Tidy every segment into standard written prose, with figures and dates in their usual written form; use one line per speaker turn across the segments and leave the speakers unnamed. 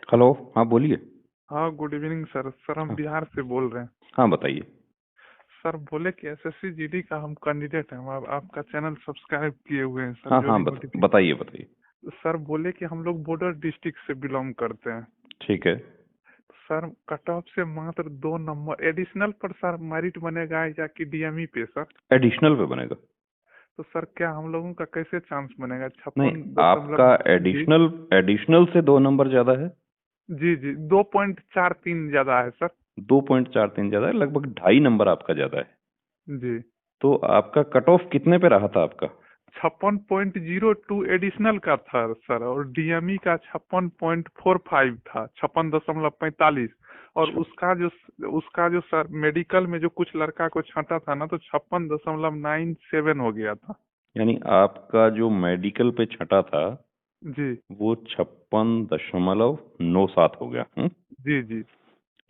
Hello. हाँ बोलिए।
हाँ, गुड इवनिंग सर। सर हम
हाँ।
बिहार से बोल रहे हैं।
हाँ बताइए।
सर बोले कि एसएससी जीडी का हम कैंडिडेट हैं। हम आपका चैनल सब्सक्राइब किए हुए हैं सर,
हाँ
जो
हाँ
भी नोटिफिकेशन।
बताइए बताइए।
सर बोले कि हम लोग बॉर्डर डिस्ट्रिक्ट से बिलोंग करते हैं।
ठीक है।
सर कट ऑफ से मात्र 2 नंबर एडिशनल पर सर मेरिट बनेगा या कि डीएमई पे सर?
एडिशनल पे बनेगा।
तो सर क्या हम लोगों का कैसे चांस बनेगा?
नहीं,
छप्पन
आपका
दशमलव जी
एडिशनल एडिशनल से 2 नंबर ज्यादा है।
जी जी, 2.43 ज्यादा है सर।
2.43 ज्यादा है, लगभग 2.5 नंबर आपका ज्यादा है।
जी।
तो आपका कट ऑफ कितने पे रहा था आपका?
56.02 एडिशनल का था सर, और डीएमई का 56.45 था, 56.45। और
अच्छा।
उसका जो सर मेडिकल में जो कुछ लड़का को छांटा था ना, तो 56.97 हो गया था।
यानी आपका जो मेडिकल पे छटा था
जी
वो 56.97 हो गया।
जी जी।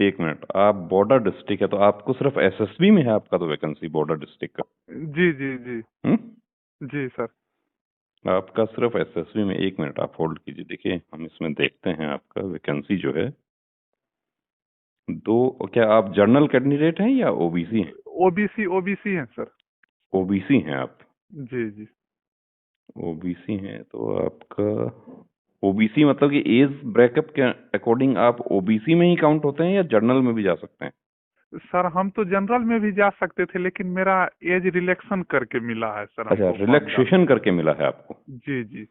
1 मिनट, आप बॉर्डर डिस्ट्रिक्ट है तो आपको सिर्फ एसएसबी में है आपका तो वैकेंसी बॉर्डर डिस्ट्रिक्ट का।
जी जी जी
हम्म।
जी सर।
आपका सिर्फ एसएसबी में। 1 मिनट आप होल्ड कीजिए, देखिए हम इसमें देखते हैं आपका वैकेंसी जो है। दो। क्या आप जर्नल कैंडिडेट हैं या ओबीसी हैं?
ओबीसी ओबीसी है सर।
ओबीसी हैं आप?
जी जी।
ओबीसी हैं तो आपका ओबीसी मतलब कि एज ब्रेकअप के अकॉर्डिंग आप ओबीसी में ही काउंट होते हैं या जर्नल में भी जा सकते हैं?
सर हम तो जनरल में भी जा सकते थे, लेकिन मेरा एज रिलेक्शन करके मिला है सर,
अच्छा,
हमको मामला।
रिलैक्सेशन करके मिला है आपको।
जी जी।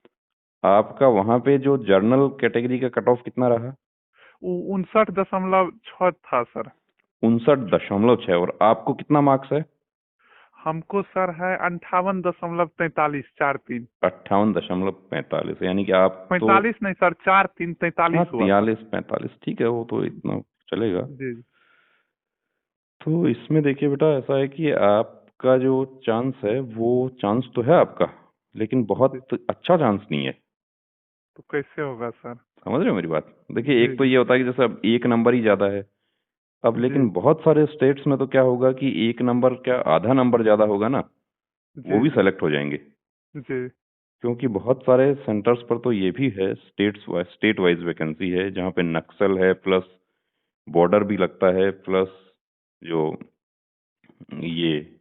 आपका वहां पे जो जर्नल कैटेगरी का कट ऑफ कितना रहा?
59.6 था सर।
59.6। और आपको कितना मार्क्स है?
हमको सर है 58.4343।
58.45, यानी कि आप तो।
45 नहीं सर, 43
हाँ,
43 हुआ सर।
43-45 ठीक है, वो तो इतना चलेगा।
जी
तो इसमें देखिए बेटा, ऐसा है कि आपका जो चांस है वो चांस तो है आपका, लेकिन
जी।
बहुत अच्छा चांस नहीं है।
तो कैसे होगा सर?
समझ रहे हो मेरी बात? देखिए,
जी
एक तो
जी
ये होता है कि जैसे अब 1 नंबर ही ज्यादा है। अब
जी
लेकिन बहुत सारे स्टेट्स में तो क्या होगा कि 1 नंबर क्या आधा नंबर ज्यादा होगा ना, वो
जी
भी
जी
सेलेक्ट हो जाएंगे।
जी
क्योंकि बहुत सारे सेंटर्स पर तो ये भी है, स्टेट वाइज वैकेंसी है जहाँ पे नक्सल है प्लस बॉर्डर भी लगता है, प्लस जो ये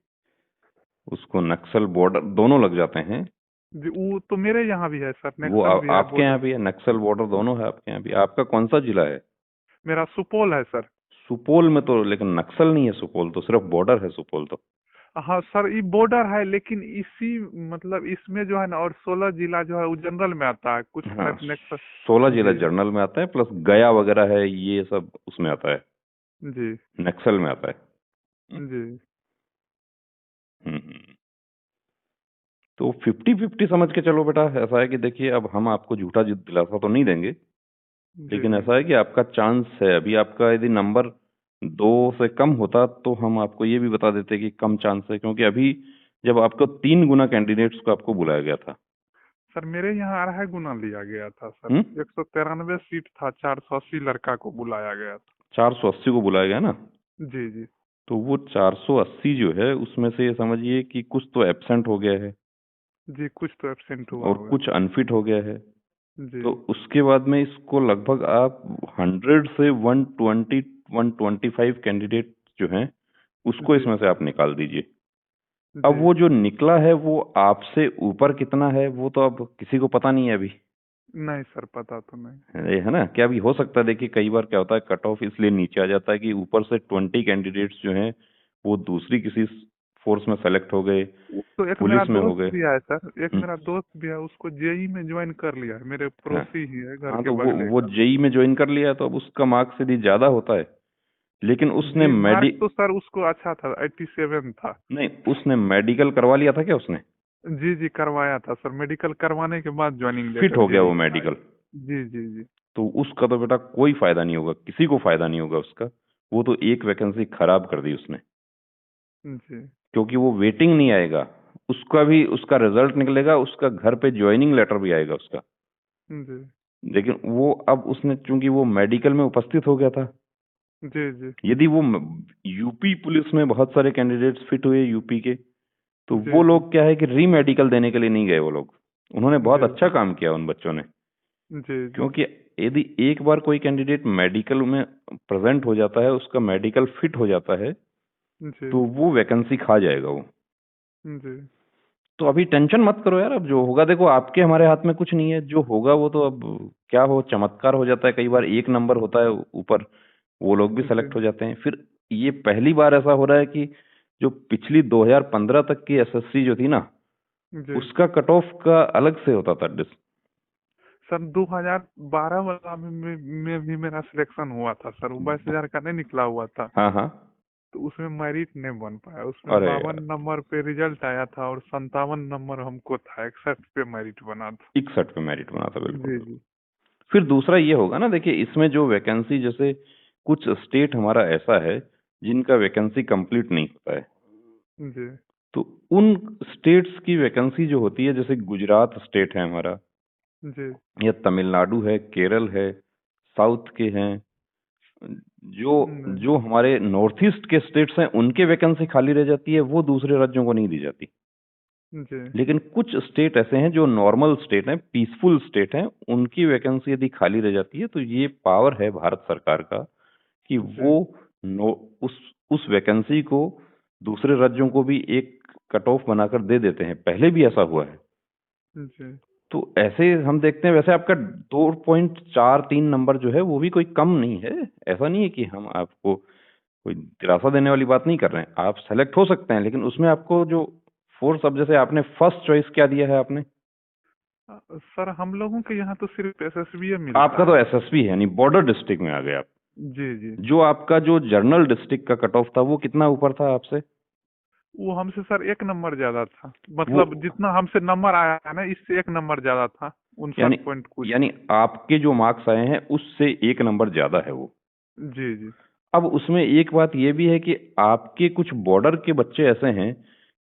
उसको नक्सल बॉर्डर दोनों लग जाते हैं।
जी। वो तो मेरे यहाँ भी है सर,
वो
नक्सल भी है,
आपके
बॉर्डर।
यहाँ भी है, नक्सल बॉर्डर दोनों है आपके यहाँ भी। आपका कौन सा जिला है?
मेरा सुपौल है सर।
सुपौल में तो लेकिन नक्सल नहीं है, सुपौल तो सिर्फ बॉर्डर है सुपौल तो।
हाँ सर, ये बॉर्डर है, लेकिन इसी मतलब इसमें जो है ना, और 16 जिला जो है वो जनरल में आता है, कुछ
हाँ,
नेक्स्ट।
16 जिला
जी
जर्नल में आता है, प्लस गया वगैरह है, ये सब उसमें आता है,
जी
नक्सल में आता है। हम्म।
जी
हम्म। तो 50-50 समझ के चलो बेटा। ऐसा है कि देखिए, अब हम आपको झूठा दिलासा तो नहीं देंगे,
जी
लेकिन
जी।
ऐसा है कि आपका चांस है। अभी आपका यदि नंबर 2 से कम होता तो हम आपको ये भी बता देते कि कम चांस है, क्योंकि अभी जब आपको 3 गुना कैंडिडेट्स को आपको बुलाया गया था।
सर मेरे यहाँ 2.5 गुना लिया गया था सर।
हम्म।
193 सीट था, 480 लड़का को बुलाया गया था।
480 को बुलाया गया ना?
जी जी
तो वो 480 जो है उसमें से ये समझिए कि कुछ तो एब्सेंट हो गया है
जी, कुछ तो एब्सेंट हुआ
और
होगा।
कुछ अनफिट हो गया है।
जी
तो उसके बाद में इसको लगभग आप 100 से 120 125 कैंडिडेट जो हैं उसको
जी
इसमें से आप निकाल दीजिए। अब
जी।
वो जो निकला है वो आपसे ऊपर कितना है वो तो अब किसी को पता नहीं है अभी।
नहीं सर, पता तो नहीं।
ये है ना, क्या भी हो सकता है। देखिए, कई बार क्या होता है, कट ऑफ इसलिए नीचे आ जाता है कि ऊपर से 20 कैंडिडेट्स जो हैं वो दूसरी किसी फोर्स में सेलेक्ट हो गए,
वो तो एक मेरा
पुलिस में हो
दोस्त
गए।
भी है सर, एक
हम्म।
मेरा दोस्त भी है, उसको जेई में ज्वाइन कर लिया है, मेरे
हाँ।
पड़ोसी ही है, घर
हाँ,
के
तो वो
बगले
वो
का।
जेई में ज्वाइन कर लिया है, तो अब उसका मार्क्स यदि ज्यादा होता है, लेकिन उसने
जी, मार्क तो सर उसको अच्छा था, 87 था।
नहीं, उसने मेडिकल करवा लिया था क्या उसने?
जी जी, करवाया था सर, मेडिकल करवाने के बाद ज्वाइनिंग
फिट
लेटर
हो गया
जेई
वो
में आया।
मेडिकल?
जी जी जी
तो उसका तो बेटा कोई फायदा नहीं होगा, किसी को फायदा नहीं होगा उसका। वो तो एक वैकेंसी खराब कर दी उसने,
जी
क्योंकि वो वेटिंग नहीं आएगा। उसका भी उसका रिजल्ट निकलेगा, उसका घर पे ज्वाइनिंग लेटर भी आएगा उसका।
जी
लेकिन वो अब उसने चूंकि वो मेडिकल में उपस्थित हो गया था,
जी जी
यदि वो यूपी पुलिस में बहुत सारे कैंडिडेट्स फिट हुए यूपी के, तो
जी
वो
जी
लोग क्या है कि री मेडिकल देने के लिए नहीं गए वो लोग। उन्होंने बहुत
जी
अच्छा काम किया उन बच्चों ने।
जी जी
क्योंकि यदि एक बार कोई कैंडिडेट मेडिकल में प्रेजेंट हो जाता है, उसका मेडिकल फिट हो जाता है,
जी
तो वो वैकेंसी खा जाएगा वो।
जी
तो अभी टेंशन मत करो यार, अब जो होगा देखो, आपके हमारे हाथ में कुछ नहीं है, जो होगा वो तो अब क्या हो, चमत्कार हो जाता है कई बार, एक नंबर होता है ऊपर, वो लोग भी
जी
सेलेक्ट हो जाते हैं। फिर ये पहली बार ऐसा हो रहा है कि जो पिछली 2015 तक की एसएससी जो थी ना,
जी
उसका कट ऑफ का अलग से होता था
सर 2012 वाला में भी मेरा सिलेक्शन हुआ था सर, वो 22,000 का नहीं निकला हुआ था।
हाँ हाँ।
तो उसमें मेरिट नहीं बन पाया, उसमें
अरे
52
यार,
नंबर पे रिजल्ट आया था और 57 नंबर हमको था, 61 पे मेरिट बना था।
61 पे मेरिट बना था, बिल्कुल
जी
बिल्कुल।
जी
फिर दूसरा ये होगा ना, देखिए इसमें जो वैकेंसी, जैसे कुछ स्टेट हमारा ऐसा है जिनका वैकेंसी कंप्लीट नहीं होता है,
जी
तो उन स्टेट्स की वैकेंसी जो होती है, जैसे गुजरात स्टेट है हमारा,
जी
या तमिलनाडु है, केरल है, साउथ के हैं, जो
जी
जो हमारे नॉर्थ ईस्ट के स्टेट्स हैं, उनके वैकेंसी खाली रह जाती है, वो दूसरे राज्यों को नहीं दी जाती।
जी
लेकिन कुछ स्टेट ऐसे हैं जो नॉर्मल स्टेट हैं, पीसफुल स्टेट हैं, उनकी वैकेंसी यदि खाली रह जाती है, तो ये पावर है भारत सरकार का कि
जी
वो नो उस वैकेंसी को दूसरे राज्यों को भी एक कट ऑफ बनाकर दे देते हैं। पहले भी ऐसा हुआ है।
जी
तो ऐसे हम देखते हैं, वैसे आपका 2.43 नंबर जो है वो भी कोई कम नहीं है। ऐसा नहीं है कि हम आपको कोई दिलासा देने वाली बात नहीं कर रहे हैं, आप सेलेक्ट हो सकते हैं, लेकिन उसमें आपको जो फोर्स, अब जैसे आपने फर्स्ट चॉइस क्या दिया है आपने?
सर हम लोगों के यहाँ तो सिर्फ एसएसबी
आपका
मिलता
तो
है।
एसएसबी है, यानी बॉर्डर डिस्ट्रिक्ट में आ गए आप।
जी जी
जो आपका जो जनरल डिस्ट्रिक्ट का कट ऑफ था, वो कितना ऊपर था आपसे?
वो हमसे सर 1 नंबर ज्यादा था,
वो
मतलब जितना हमसे नंबर आया है ना, इससे 1 नंबर ज्यादा था,
यानी
59 कुछ।
यानी आपके जो मार्क्स आए हैं उससे एक नंबर ज्यादा है वो।
जी जी
अब उसमें एक बात ये भी है कि आपके कुछ बॉर्डर के बच्चे ऐसे हैं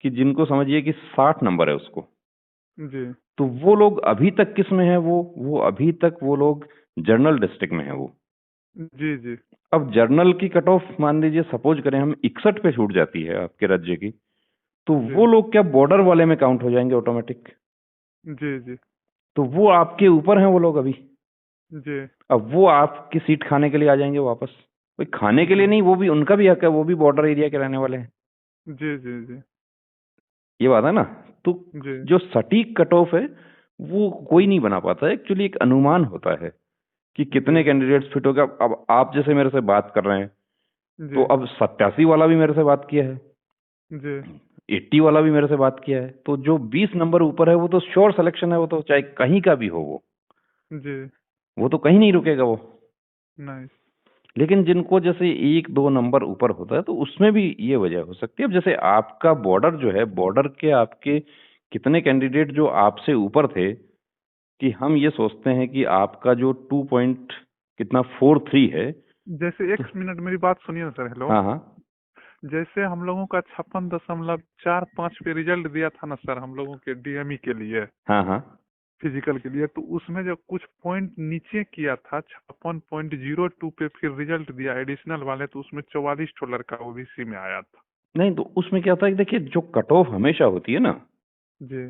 कि जिनको समझिए कि 60 नंबर है उसको,
जी
तो वो लोग अभी तक किस में है, वो अभी तक वो लोग जनरल डिस्ट्रिक्ट में है वो।
जी जी
अब जर्नल की कट ऑफ मान लीजिए, सपोज करें हम 61 पे छूट जाती है आपके राज्य की, तो
जी
वो लोग क्या बॉर्डर वाले में काउंट हो जाएंगे ऑटोमेटिक?
जी जी
तो वो आपके ऊपर हैं वो लोग अभी।
जी
अब वो आपकी सीट खाने के लिए आ जाएंगे वापस। भाई खाने के लिए
जी
नहीं, वो भी उनका भी हक है, वो भी बॉर्डर एरिया के रहने वाले हैं।
जी जी जी
ये बात है ना। तो
जी
जो सटीक कट ऑफ है वो कोई नहीं बना पाता है, एक्चुअली एक अनुमान होता है कि
जी
कितने कैंडिडेट्स फिट हो गए। अब आप जैसे मेरे से बात कर रहे हैं, तो
जी
अब 87 वाला भी मेरे से बात किया है,
जी
80 वाला भी मेरे से बात किया है, तो जो 20 नंबर ऊपर है वो तो श्योर सिलेक्शन है, वो तो चाहे कहीं का भी हो,
जी
वो तो कहीं नहीं रुकेगा वो।
नाइस।
लेकिन जिनको जैसे एक दो नंबर ऊपर होता है, तो उसमें भी ये वजह हो सकती है। अब जैसे आपका बॉर्डर जो है, बॉर्डर के आपके कितने कैंडिडेट जो आपसे ऊपर थे, कि हम ये सोचते हैं कि आपका जो 2 पॉइंट कितना 43 है,
जैसे
तो
1 मिनट मेरी बात सुनिए ना सर, हेलो।
हाँ हाँ
जैसे हम लोगों का 56.45 पे रिजल्ट दिया था ना सर, हम लोगों के डीएमई के लिए,
हाँ हाँ।
फिजिकल के लिए, तो उसमें जब कुछ पॉइंट नीचे किया था 56.02 पे फिर रिजल्ट दिया एडिशनल वाले, तो उसमें 44 ठो लड़का ओबीसी में आया था।
नहीं, तो उसमें क्या होता है कि देखिए, जो कट ऑफ हमेशा होती है ना,
जी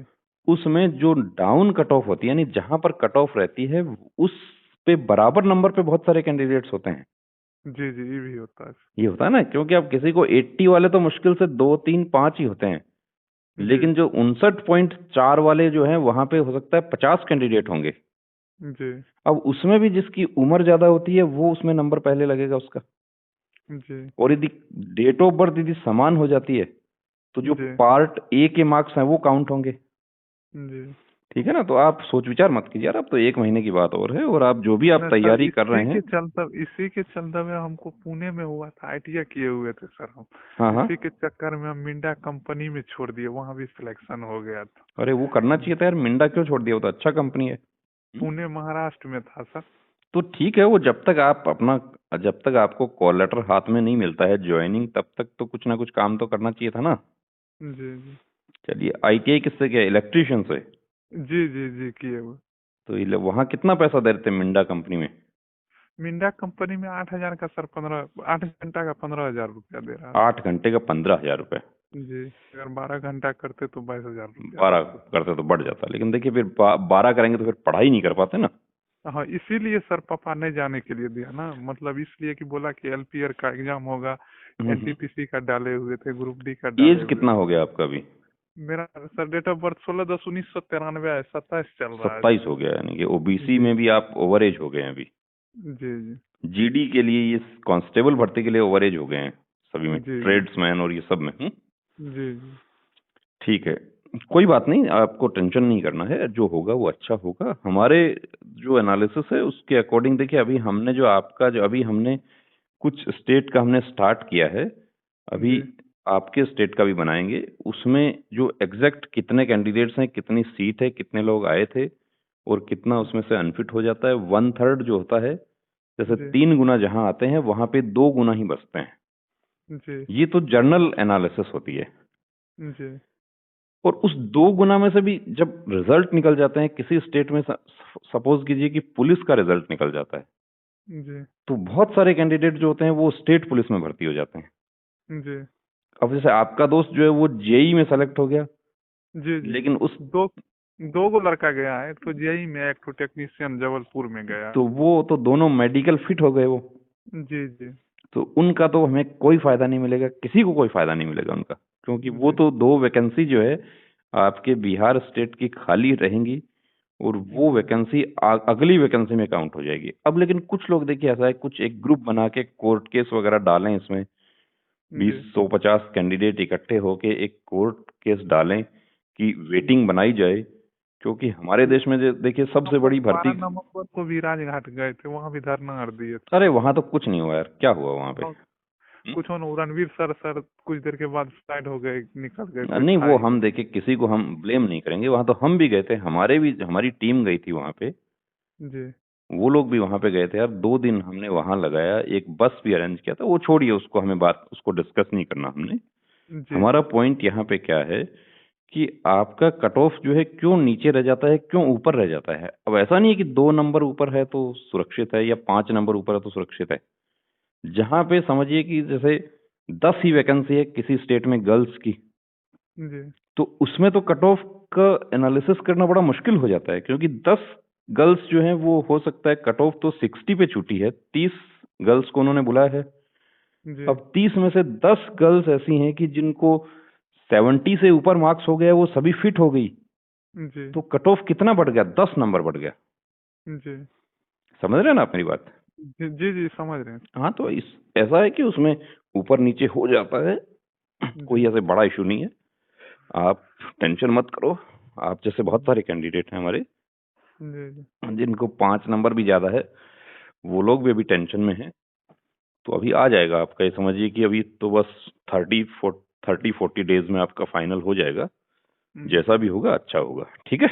उसमें जो डाउन कट ऑफ होती है, यानी जहां पर कट ऑफ रहती है, उस पे बराबर नंबर पे बहुत सारे कैंडिडेट्स होते हैं।
जी जी ये भी होता है।
ये होता है ना, क्योंकि अब किसी को 80 वाले तो मुश्किल से 2 3 5 ही होते हैं,
जी
लेकिन जो 59.4 वाले जो हैं, वहां पे हो सकता है 50 कैंडिडेट होंगे।
जी
अब उसमें भी जिसकी उम्र ज्यादा होती है, वो उसमें नंबर पहले लगेगा उसका।
जी
और यदि डेट ऑफ बर्थ यदि समान हो जाती है, तो जो
जी
पार्ट ए के मार्क्स हैं वो काउंट होंगे।
जी
ठीक है ना, तो आप सोच विचार मत कीजिए यार, अब तो एक महीने की बात और है, और आप जो भी आप
न सर,
तैयारी कर रहे हैं।
इसी के चलते में हमको पुणे में हुआ था, आईटीआई किए हुए थे सर हम।
हाँ हाँ।
इसी के चक्कर में हम मिंडा कंपनी में छोड़ दिए, वहां भी सिलेक्शन हो गया था।
अरे वो करना चाहिए था यार, मिंडा क्यों छोड़ दिया, वो तो अच्छा कंपनी है।
पुणे महाराष्ट्र में था सर।
तो ठीक है, वो जब तक आप अपना, जब तक आपको कॉल लेटर हाथ में नहीं मिलता है ज्वाइनिंग, तब तक तो कुछ ना कुछ काम तो करना चाहिए था ना।
जी जी
चलिए, आईटीआई किससे किया, इलेक्ट्रिशियन से?
जी जी जी किए हुए।
तो ये वहाँ कितना पैसा दे रहे थे मिंडा कंपनी में?
मिंडा कंपनी में 8,000 का सर, 8 घंटा का 15,000 रुपया दे रहा
8 घंटे का 15,000 रुपये?
था। जी, अगर 12 घंटा करते तो 22,000 रुपया
12
देते।
करते तो बढ़ जाता, लेकिन देखिए फिर 12 करेंगे तो फिर पढ़ाई नहीं कर पाते ना।
हाँ, इसीलिए सर पापा नहीं जाने के लिए दिया ना, मतलब इसलिए कि बोला कि एलपीआर का एग्जाम होगा, एनटीपीसी का डाले हुए थे, ग्रुप डी का डाले
एज
हुए
कितना
थे।
हो गया आपका अभी?
मेरा सर डेट ऑफ बर्थ 16/10/1993 है, 27 चल रहा है
27 हो गया, यानी कि ओबीसी
जी
में भी आप ओवर एज हो गए हैं अभी।
जी जी
जीडी के लिए, ये कांस्टेबल भर्ती के लिए ओवर एज हो गए हैं सभी में,
जी जी
ट्रेड्समैन और ये सब में।
जी जी
ठीक है, कोई बात नहीं, आपको टेंशन नहीं करना है, जो होगा वो अच्छा होगा। हमारे जो एनालिसिस है उसके अकॉर्डिंग देखिए, अभी हमने जो आपका जो अभी हमने कुछ स्टेट का हमने स्टार्ट किया है, अभी
जी
आपके स्टेट का भी बनाएंगे। उसमें जो एग्जैक्ट कितने कैंडिडेट्स हैं, कितनी सीट है, कितने लोग आए थे और कितना उसमें से अनफिट हो जाता है, 1/3 जो होता है, जैसे
जी
3 गुना जहां आते हैं वहां पे 2 गुना ही बचते हैं।
जी
ये तो जर्नल एनालिसिस होती है।
जी
और उस 2 गुना में से भी जब रिजल्ट निकल जाते हैं किसी स्टेट में, सपोज कीजिए कि पुलिस का रिजल्ट निकल जाता है,
जी
तो बहुत सारे कैंडिडेट जो होते हैं वो स्टेट पुलिस में भर्ती हो जाते हैं।
जी
अब जैसे आपका दोस्त जो है वो जेई में सेलेक्ट हो गया,
जी जी
लेकिन उस,
दो दो गो लड़का गया है, तो जेई में, एक तो टेक्नीशियन जबलपुर में गया
तो
है।
वो तो दोनों मेडिकल फिट हो गए वो,
जी जी
तो उनका तो हमें कोई फायदा नहीं मिलेगा, किसी को कोई फायदा नहीं मिलेगा उनका, क्योंकि वो
जी
तो 2 वैकेंसी जो है आपके बिहार स्टेट की खाली रहेंगी और वो
जी
वैकेंसी अगली वैकेंसी में काउंट हो जाएगी। अब लेकिन कुछ लोग देखिए ऐसा है, कुछ एक ग्रुप बना के कोर्ट केस वगैरह डालें इसमें,
जी
20-150 कैंडिडेट इकट्ठे होके एक कोर्ट केस डालें कि वेटिंग बनाई जाए, क्योंकि हमारे देश में देखिए सबसे
हम लोग
बड़ी भर्ती।
12 नवंबर को भी राजघाट गए थे, वहां भी धरना कर दिए थे।
अरे वहां तो कुछ नहीं हुआ यार, क्या हुआ वहां पे?
और कुछ हो रणवीर सर कुछ देर के बाद साइड हो गए, निकल गए, कोई
नहीं,
था
वो
ही
हम
नहीं।
देखिए किसी को हम ब्लेम नहीं करेंगे, वहां तो हम भी गए थे, हमारे भी हमारी टीम गई थी वहां पे,
जी
वो लोग भी वहां पे गए थे यार। 2 दिन हमने वहां लगाया, एक बस भी अरेंज किया था, वो छोड़िए उसको, हमें बात उसको डिस्कस नहीं करना हमने।
जी
हमारा
जी
पॉइंट यहाँ पे क्या है कि आपका कट ऑफ जो है क्यों नीचे रह जाता है, क्यों ऊपर रह जाता है। अब ऐसा नहीं है कि 2 नंबर ऊपर है तो सुरक्षित है या 5 नंबर ऊपर है तो सुरक्षित है। जहां पे समझिए कि जैसे 10 ही वैकेंसी है किसी स्टेट में गर्ल्स की,
जी
तो उसमें तो कट ऑफ का एनालिसिस करना बड़ा मुश्किल हो जाता है, क्योंकि 10 गर्ल्स जो हैं वो हो सकता है कट ऑफ तो 60 पे छूटी है, 30 गर्ल्स को उन्होंने बुलाया है।
जी
अब 30 में से 10 गर्ल्स ऐसी हैं कि जिनको 70 से ऊपर मार्क्स हो गया, वो सभी फिट हो गई,
जी
तो कट ऑफ कितना बढ़ गया, 10 नंबर बढ़ गया।
जी
समझ रहे हैं ना आप मेरी बात?
जी जी जी, समझ रहे हैं।
हाँ, तो इस ऐसा है कि उसमें ऊपर नीचे हो जाता है, कोई
जी
ऐसे बड़ा इशू नहीं है, आप टेंशन मत करो। आप जैसे बहुत
जी
सारे कैंडिडेट हैं हमारे,
जी जी
जिनको 5 नंबर भी ज्यादा है, वो लोग भी अभी टेंशन में हैं। तो अभी आ जाएगा आपका, ये समझिए कि अभी तो बस 30-40 डेज में आपका फाइनल हो जाएगा।
जी
जैसा भी होगा अच्छा होगा, ठीक है।